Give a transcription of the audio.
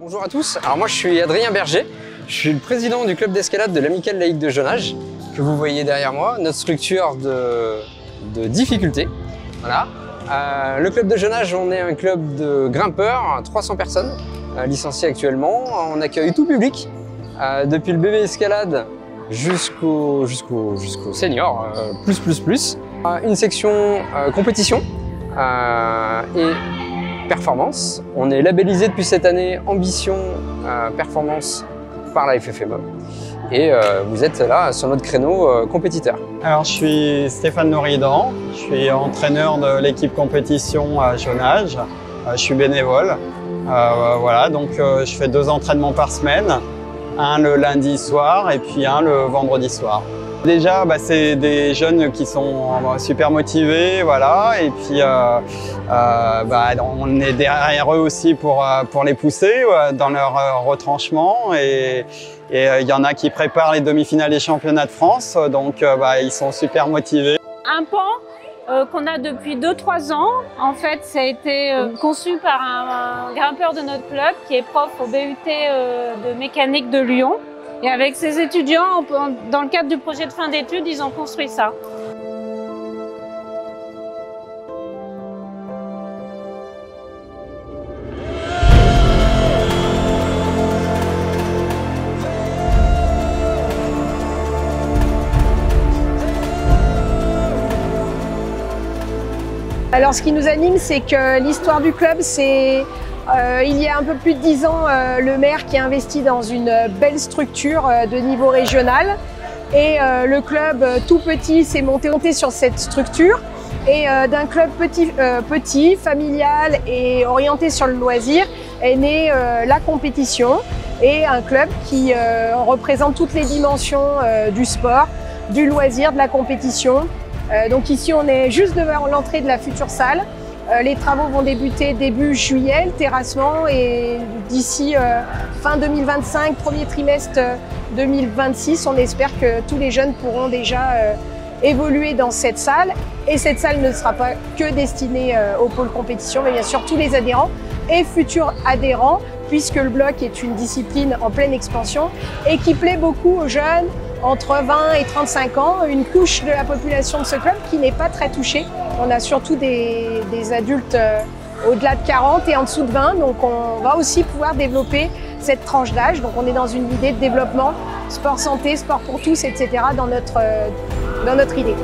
Bonjour à tous, alors moi je suis Adrien Berger, je suis le président du club d'escalade de l'Amicale laïque de Jonage, que vous voyez derrière moi, notre structure de difficulté. Voilà. Le club de Jonage, on est un club de grimpeurs, 300 personnes licenciées actuellement, on accueille tout public, depuis le bébé escalade jusqu'au senior, plus. Une section compétition et performance. On est labellisé depuis cette année Ambition Performance par la FFME. Et vous êtes là sur notre créneau compétiteur. Alors je suis Stéphane Noridan, je suis entraîneur de l'équipe compétition à Jonage. Je suis bénévole. Voilà, donc je fais 2 entraînements par semaine, un le lundi soir et puis un le vendredi soir. Déjà, c'est des jeunes qui sont super motivés, voilà, et puis on est derrière eux aussi pour les pousser dans leur retranchement. Et il y en a qui préparent les demi-finales des championnats de France, donc ils sont super motivés. Un pan qu'on a depuis 2-3 ans, en fait, ça a été conçu par un grimpeur de notre club qui est prof au BUT de mécanique de Lyon. Et avec ses étudiants, dans le cadre du projet de fin d'études, ils ont construit ça. Alors ce qui nous anime, c'est que l'histoire du club, c'est il y a un peu plus de 10 ans, le maire qui a investi dans une belle structure de niveau régional. Et le club tout petit s'est monté sur cette structure. Et d'un club petit, familial et orienté sur le loisir est née la compétition. Et un club qui représente toutes les dimensions du sport, du loisir, de la compétition. Donc ici, on est juste devant l'entrée de la future salle. Les travaux vont débuter début juillet, le terrassement, et d'ici fin 2025, premier trimestre 2026, on espère que tous les jeunes pourront déjà évoluer dans cette salle. Et cette salle ne sera pas que destinée au pôle compétition, mais bien sûr tous les adhérents et futurs adhérents, puisque le bloc est une discipline en pleine expansion et qui plaît beaucoup aux jeunes entre 20 et 35 ans, une couche de la population de ce club qui n'est pas très touchée. On a surtout des adultes au-delà de 40 et en dessous de 20, donc on va aussi pouvoir développer cette tranche d'âge. Donc on est dans une idée de développement, sport santé, sport pour tous, etc. dans notre idée.